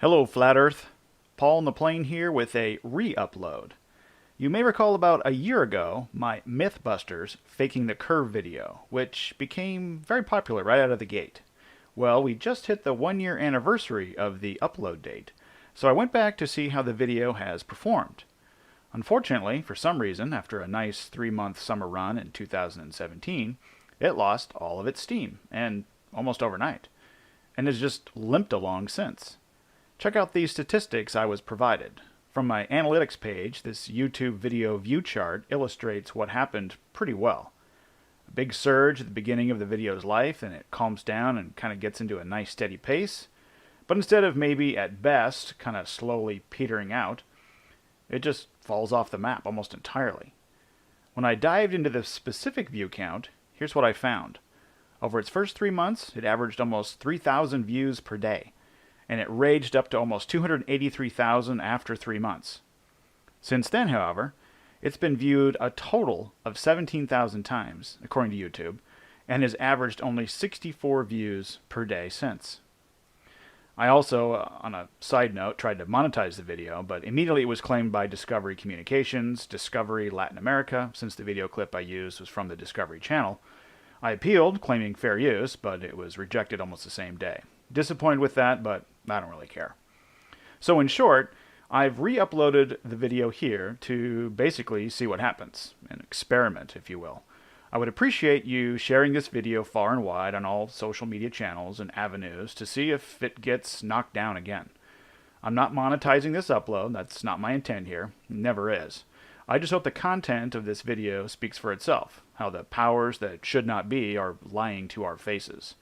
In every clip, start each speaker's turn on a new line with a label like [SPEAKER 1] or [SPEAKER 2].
[SPEAKER 1] Hello, Flat Earth. Paul on the plane here with a re-upload. You may recall about a year ago my Mythbusters faking the curve video, which became very popular right out of the gate. Well, we just hit the 1 year anniversary of the upload date, so I went back to see how the video has performed. Unfortunately, for some reason, after a nice 3-month summer run in 2017, it lost all of its steam, and almost overnight, and has just limped along since. Check out these statistics I was provided. From my analytics page, this YouTube video view chart illustrates what happened pretty well. A big surge at the beginning of the video's life, and it calms down and kind of gets into a nice steady pace. But instead of maybe, at best, kind of slowly petering out, it just falls off the map almost entirely. When I dived into the specific view count, here's what I found. Over its first 3 months, it averaged almost 3,000 views per day, and it raged up to almost 283,000 after 3 months. Since then, however, it's been viewed a total of 17,000 times, according to YouTube, and has averaged only 64 views per day since. I also, on a side note, tried to monetize the video, but immediately it was claimed by Discovery Communications, Discovery Latin America, since the video clip I used was from the Discovery Channel. I appealed, claiming fair use, but it was rejected almost the same day. Disappointed with that, but I don't really care. So in short, I've re-uploaded the video here to basically see what happens. An experiment, if you will. I would appreciate you sharing this video far and wide on all social media channels and avenues to see if it gets knocked down again. I'm not monetizing this upload, that's not my intent here, it never is. I just hope the content of this video speaks for itself, how the powers that should not be are lying to our faces.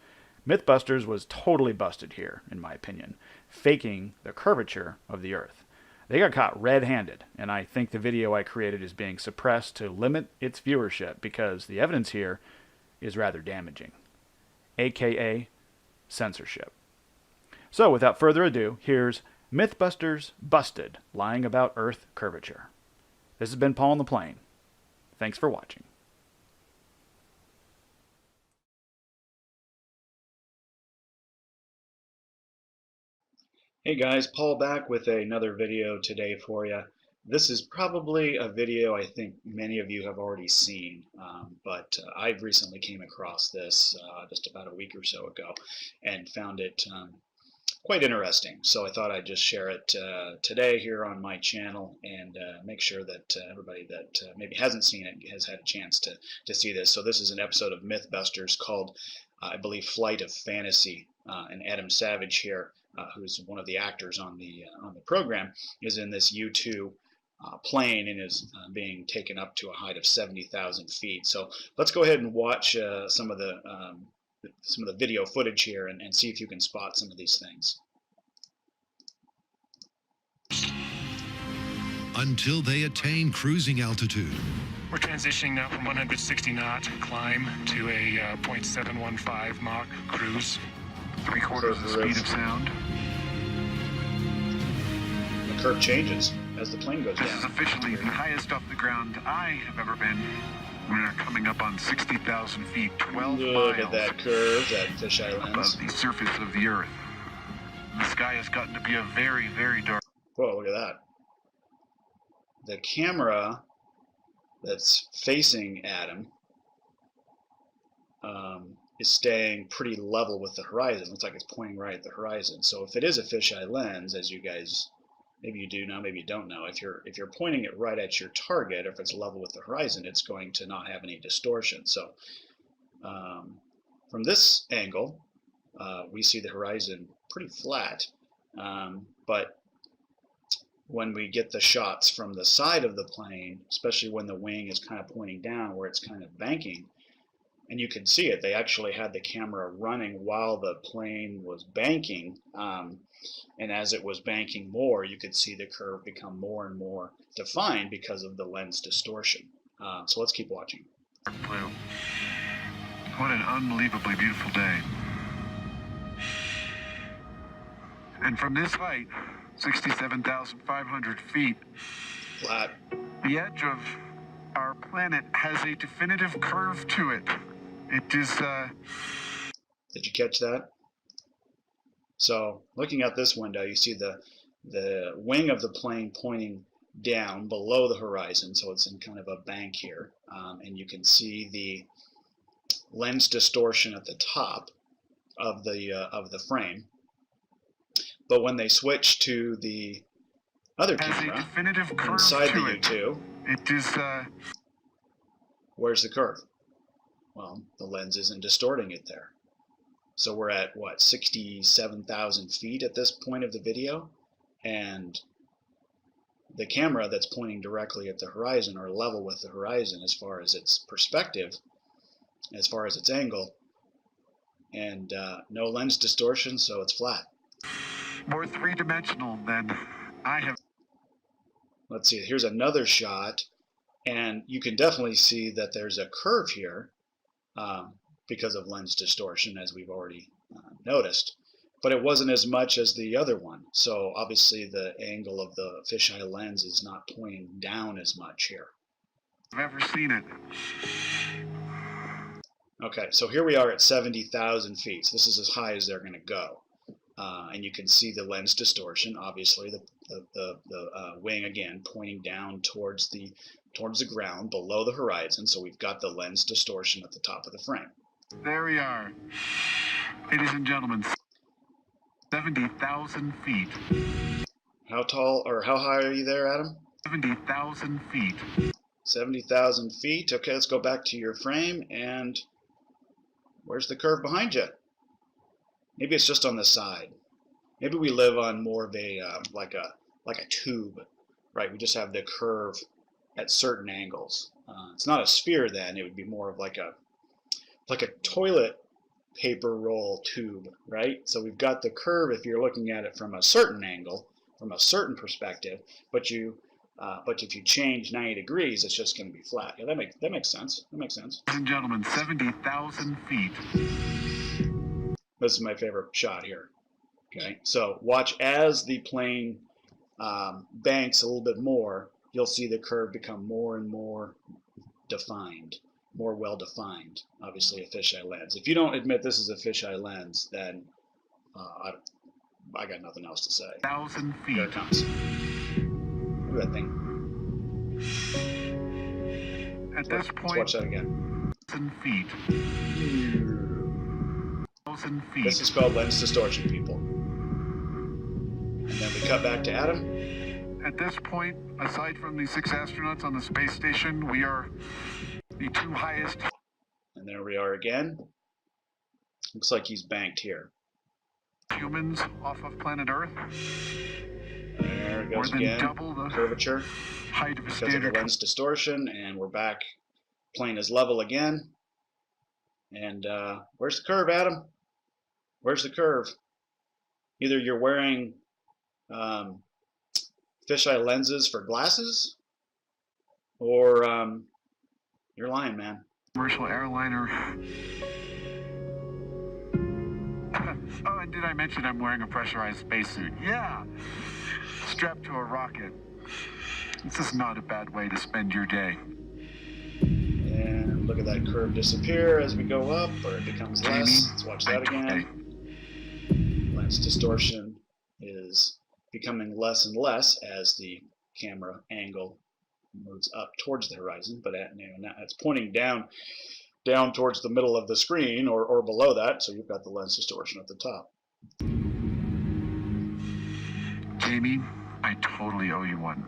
[SPEAKER 1] Mythbusters was totally busted here, in my opinion, faking the curvature of the Earth. They got caught red-handed, and I think the video I created is being suppressed to limit its viewership because the evidence here is rather damaging, aka censorship. So without further ado, here's Mythbusters Busted, lying about Earth curvature. This has been Paul on the Plane. Thanks for watching.
[SPEAKER 2] Hey guys, Paul back with another video today for you. This is probably a video I think many of you have already seen, but I recently came across this just about a week or so ago and found it quite interesting. So I thought I'd just share it today here on my channel and make sure that everybody that maybe hasn't seen it has had a chance to see this. So this is an episode of Mythbusters called, I believe, Flight of Fantasy, and Adam Savage here, who's one of the actors on the program, is in this U-2 plane and is being taken up to a height of 70,000 feet. So let's go ahead and watch some of the video footage here and see if you can spot some of these things.
[SPEAKER 3] Until they attain cruising altitude.
[SPEAKER 4] We're transitioning now from 160 knot climb to a 0.715 Mach cruise. 3/4 the speed of sound.
[SPEAKER 2] The curve changes as the plane goes down.
[SPEAKER 4] This is officially the highest off the ground I have ever been. We're coming up on 60,000 feet, 12
[SPEAKER 2] Look
[SPEAKER 4] miles
[SPEAKER 2] at that curve, that fisheye lens.
[SPEAKER 4] above the surface of the Earth. The sky has gotten to be a very, very dark.
[SPEAKER 2] Whoa, look at that. The camera that's facing Adam is staying pretty level with the horizon. Looks like it's pointing right at the horizon. So if it is a fisheye lens, as you guys, maybe you do know, maybe you don't know, if you're pointing it right at your target, if it's level with the horizon, it's going to not have any distortion. So from this angle, we see the horizon pretty flat, but when we get the shots from the side of the plane, especially when the wing is kind of pointing down where it's kind of banking, and you can see it, they actually had the camera running while the plane was banking, and as it was banking more, you could see the curve become more and more defined because of the lens distortion. So let's keep watching.
[SPEAKER 4] Blue. What an unbelievably beautiful day. And from this height, 67,500 feet,
[SPEAKER 2] Flat.
[SPEAKER 4] the edge of our planet has a definitive curve to it. It is,
[SPEAKER 2] Did you catch that? So looking at this window, you see the wing of the plane pointing down below the horizon, so it's in kind of a bank here, and you can see the lens distortion at the top of the frame. But when they switch to the other camera inside the U2,
[SPEAKER 4] it is
[SPEAKER 2] where's the curve? Well, the lens isn't distorting it there. So we're at what, 67,000 feet at this point of the video, and the camera that's pointing directly at the horizon or level with the horizon as far as its perspective, as far as its angle, and no lens distortion, so it's flat.
[SPEAKER 4] more three-dimensional than I have.
[SPEAKER 2] Let's see, here's another shot, and you can definitely see that there's a curve here because of lens distortion, as we've already noticed. But it wasn't as much as the other one, so obviously the angle of the fisheye lens is not pointing down as much here.
[SPEAKER 4] I've ever seen it.
[SPEAKER 2] Okay, so here we are at 70,000 feet. So this is as high as they're going to go. And you can see the lens distortion, obviously, the wing again pointing down towards the ground below the horizon. So we've got the lens distortion at the top of the frame.
[SPEAKER 4] There we are. Ladies and gentlemen, 70,000 feet.
[SPEAKER 2] How tall or how high are you there, Adam?
[SPEAKER 4] 70,000 feet.
[SPEAKER 2] 70,000 feet. Okay, let's go back to your frame, and where's the curve behind you? Maybe it's just on the side. Maybe we live on more of a like a tube, right? We just have the curve at certain angles. It's not a sphere then. It would be more of like a toilet paper roll tube, right? So we've got the curve if you're looking at it from a certain angle, from a certain perspective, but if you change 90 degrees, it's just going to be flat. Yeah, that makes sense. That makes sense.
[SPEAKER 4] Ladies and gentlemen, 70,000 feet.
[SPEAKER 2] This is my favorite shot here. Okay, so watch as the plane banks a little bit more, you'll see the curve become more and more defined, more well-defined. Obviously, a fisheye lens. If you don't admit this is a fisheye lens, then I got nothing else to say.
[SPEAKER 4] 1,000 feet.
[SPEAKER 2] Here it comes. Look at that thing.
[SPEAKER 4] At this point,
[SPEAKER 2] Let's watch that again.
[SPEAKER 4] 1,000 feet. 1,000 feet.
[SPEAKER 2] This is called lens distortion, people. And then we cut back to Adam.
[SPEAKER 4] At this point, aside from the 6 astronauts on the space station, we are the 2 highest.
[SPEAKER 2] And there we are again. Looks like he's banked here.
[SPEAKER 4] Humans off of planet Earth.
[SPEAKER 2] There it
[SPEAKER 4] More
[SPEAKER 2] goes
[SPEAKER 4] than
[SPEAKER 2] again.
[SPEAKER 4] double the
[SPEAKER 2] Curvature
[SPEAKER 4] height of a
[SPEAKER 2] because of the
[SPEAKER 4] standard.
[SPEAKER 2] lens distortion, and we're back. Plane is level again. And where's the curve, Adam? Where's the curve? Either you're wearing fisheye lenses for glasses, or you're lying, man.
[SPEAKER 4] Commercial airliner. Oh, and did I mention I'm wearing a pressurized spacesuit? Yeah. Strapped to a rocket. This is not a bad way to spend your day.
[SPEAKER 2] And look at that curve disappear as we go up, or it becomes less. Let's watch that again. Lens distortion is becoming less and less as the camera angle moves up towards the horizon, but now it's pointing down towards the middle of the screen or below that, so you've got the lens distortion at the top.
[SPEAKER 4] Jamie, I totally owe you one.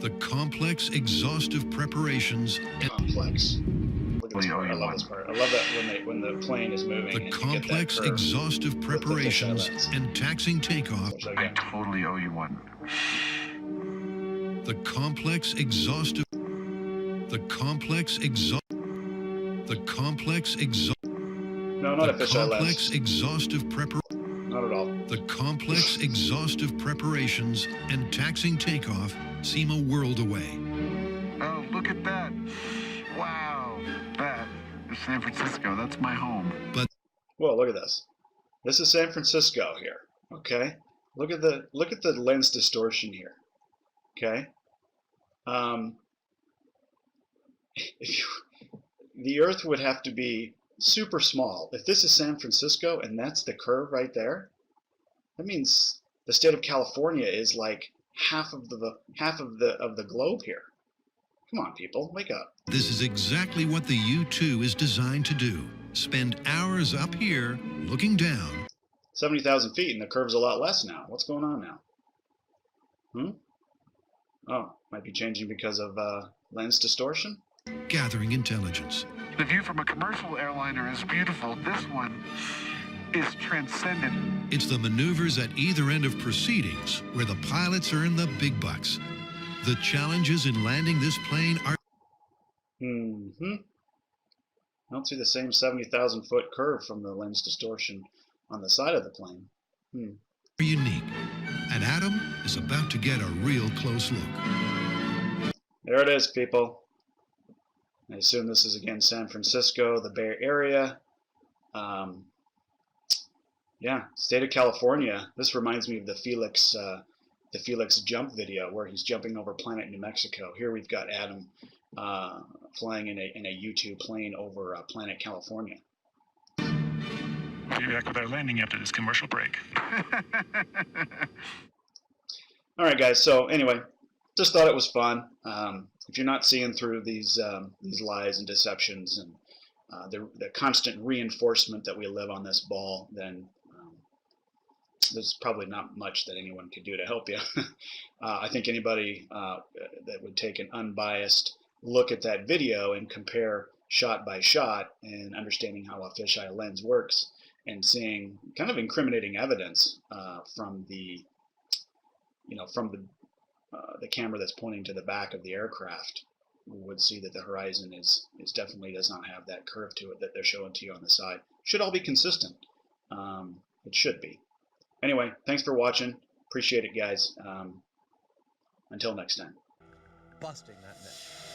[SPEAKER 3] The complex, exhaustive preparations and
[SPEAKER 2] Complex. Look at this part. I love this part. I love that when the plane is moving.
[SPEAKER 3] the
[SPEAKER 2] and
[SPEAKER 3] complex,
[SPEAKER 2] you get that curve
[SPEAKER 3] exhaustive
[SPEAKER 2] with the
[SPEAKER 3] preparations
[SPEAKER 2] fisheye lens.
[SPEAKER 3] and taxing takeoff.
[SPEAKER 2] Watch that
[SPEAKER 4] I
[SPEAKER 2] again.
[SPEAKER 4] totally owe you one.
[SPEAKER 3] The complex, exhaustive. The complex,
[SPEAKER 2] No, not a
[SPEAKER 3] The
[SPEAKER 2] fisheye
[SPEAKER 3] complex,
[SPEAKER 2] lens.
[SPEAKER 3] exhaustive
[SPEAKER 2] Not at all.
[SPEAKER 3] The complex, exhaustive preparations and taxing takeoff seem a world away.
[SPEAKER 4] Oh, look at that. Wow. That is San Francisco. That's my home.
[SPEAKER 2] Whoa, look at this. This is San Francisco here. Okay. Look at the lens distortion here. Okay. The Earth would have to be super small. If this is San Francisco and that's the curve right there, that means the state of California is like half of the globe here. Come on, people, wake up.
[SPEAKER 3] This is exactly what the U2 is designed to do. Spend hours up here looking down.
[SPEAKER 2] 70,000 feet and the curve's a lot less now. What's going on now? Oh, might be changing because of lens distortion?
[SPEAKER 3] Gathering intelligence.
[SPEAKER 4] The view from a commercial airliner is beautiful. This one is transcendent.
[SPEAKER 3] It's the maneuvers at either end of proceedings where the pilots earn the big bucks. The challenges in landing this plane are
[SPEAKER 2] I don't see the same 70,000 foot curve from the lens distortion on the side of the plane.
[SPEAKER 3] unique. And Adam is about to get a real close look.
[SPEAKER 2] There it is, people. I assume this is again San Francisco, the Bay Area. Yeah, state of California. This reminds me of the Felix jump video where he's jumping over Planet New Mexico. Here we've got Adam flying in a U-2 plane over Planet California.
[SPEAKER 5] We'll be back with our landing after this commercial break.
[SPEAKER 2] All right, guys. So anyway, just thought it was fun. If you're not seeing through these lies and deceptions and the constant reinforcement that we live on this ball, then there's probably not much that anyone could do to help you. I think anybody that would take an unbiased look at that video and compare shot by shot and understanding how a fisheye lens works and seeing kind of incriminating evidence from the camera that's pointing to the back of the aircraft would see that the horizon is definitely does not have that curve to it that they're showing to you on the side. Should all be consistent. It should be. Anyway, thanks for watching. Appreciate it, guys. Until next time.
[SPEAKER 6] Busting that myth.